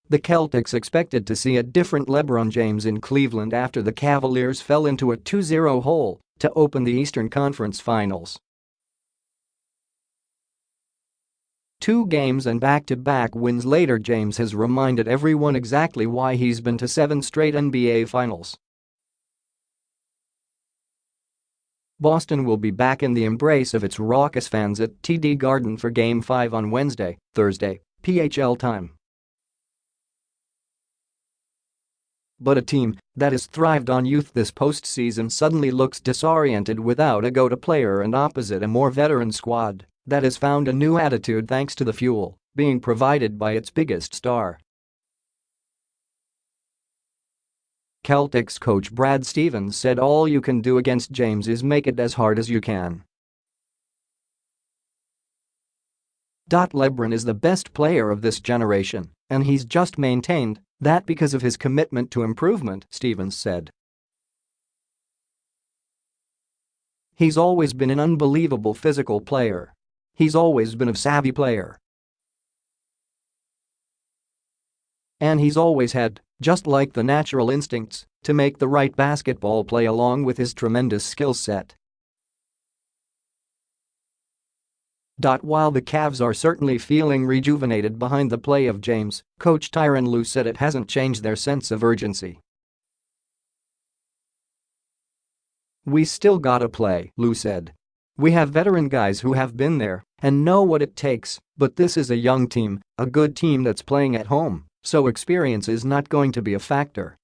The Celtics expected to see a different LeBron James in Cleveland after the Cavaliers fell into a 2-0 hole to open the Eastern Conference Finals. 2 games and back-to-back wins later, James has reminded everyone exactly why he's been to 7 straight NBA Finals. Boston will be back in the embrace of its raucous fans at TD Garden for Game 5 on Wednesday, Thursday, PHL time. But a team that has thrived on youth this postseason suddenly looks disoriented without a go-to player and opposite a more veteran squad that has found a new attitude thanks to the fuel being provided by its biggest star. Celtics coach Brad Stevens said all you can do against James is make it as hard as you can. LeBron is the best player of this generation, and he's just maintained that because of his commitment to improvement, Stevens said. He's always been an unbelievable physical player. He's always been a savvy player. And he's always had, just like the natural instincts, to make the right basketball play along with his tremendous skill set. While the Cavs are certainly feeling rejuvenated behind the play of James, coach Tyronn Lue said it hasn't changed their sense of urgency. "We still gotta play," Lue said. "We have veteran guys who have been there and know what it takes, but this is a young team, a good team that's playing at home, so experience is not going to be a factor.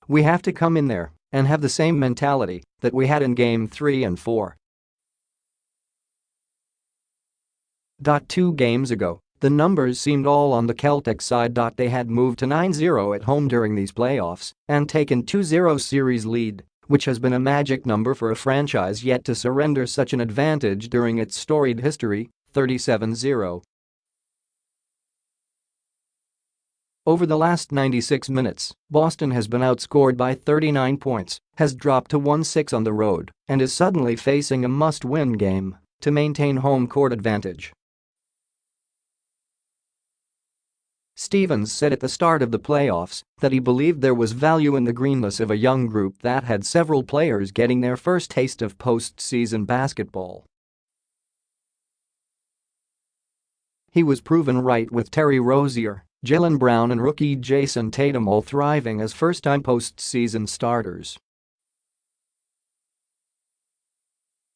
We have to come in there and have the same mentality that we had in Game 3 and 4. 2 games ago, the numbers seemed all on the Celtics side. They had moved to 9-0 at home during these playoffs and taken 2-0 series lead, which has been a magic number for a franchise yet to surrender such an advantage during its storied history, 37-0. Over the last 96 minutes, Boston has been outscored by 39 points, has dropped to 1-6 on the road, and is suddenly facing a must-win game to maintain home court advantage. Stevens said at the start of the playoffs that he believed there was value in the greenness of a young group that had several players getting their first taste of postseason basketball. He was proven right with Terry Rozier, Jaylen Brown and rookie Jason Tatum all thriving as first-time postseason starters.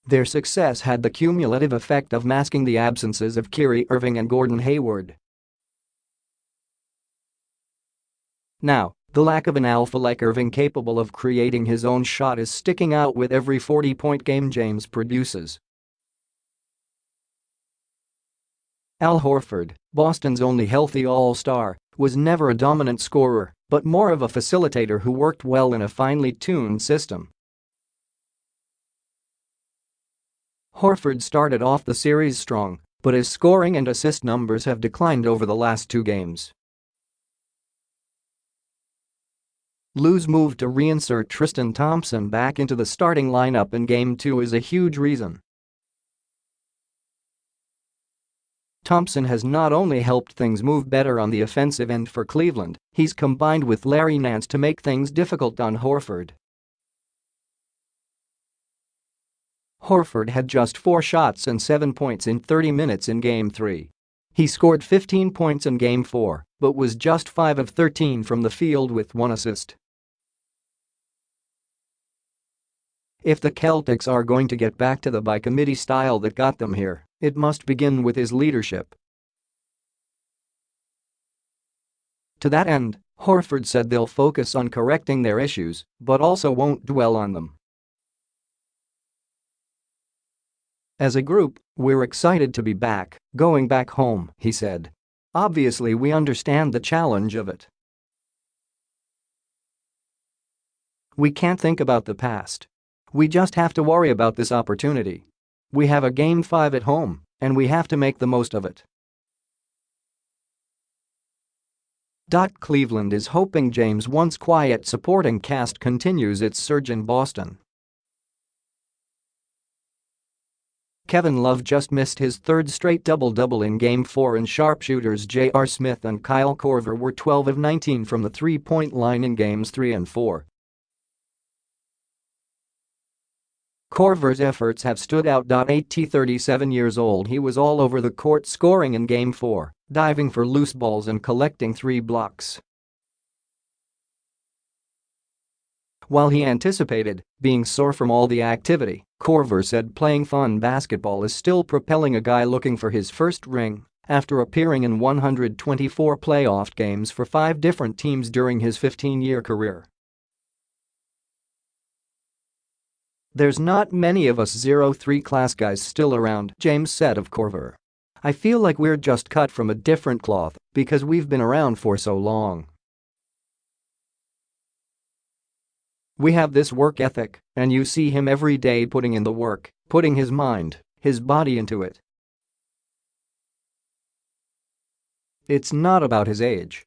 Their success had the cumulative effect of masking the absences of Kyrie Irving and Gordon Hayward. Now, the lack of an alpha like Irving capable of creating his own shot is sticking out with every 40-point game James produces. Al Horford, Boston's only healthy all-star, was never a dominant scorer, but more of a facilitator who worked well in a finely tuned system. Horford started off the series strong, but his scoring and assist numbers have declined over the last 2 games. Lue's move to reinsert Tristan Thompson back into the starting lineup in Game 2 is a huge reason. Thompson has not only helped things move better on the offensive end for Cleveland, he's combined with Larry Nance to make things difficult on Horford. Horford had just 4 shots and 7 points in 30 minutes in Game 3. He scored 15 points in Game 4, but was just 5 of 13 from the field with 1 assist. If the Celtics are going to get back to the by-committee style that got them here, it must begin with his leadership. To that end, Horford said they'll focus on correcting their issues, but also won't dwell on them. "As a group, we're excited to be back, going back home," he said. "Obviously we understand the challenge of it. We can't think about the past. We just have to worry about this opportunity. We have a Game 5 at home, and we have to make the most of it." Cleveland is hoping James' once quiet supporting cast continues its surge in Boston. Kevin Love just missed his third straight double-double in Game 4 and sharpshooters J.R. Smith and Kyle Korver were 12 of 19 from the three-point line in Games 3 and 4. Korver's efforts have stood out. 37 years old, he was all over the court, scoring in Game 4, diving for loose balls and collecting 3 blocks. While he anticipated being sore from all the activity, Korver said playing fun basketball is still propelling a guy looking for his first ring after appearing in 124 playoff games for 5 different teams during his 15-year career. "There's not many of us 03 class guys still around," James said of Korver. "I feel like we're just cut from a different cloth because we've been around for so long. We have this work ethic, and you see him every day putting in the work, putting his mind, his body into it. It's not about his age.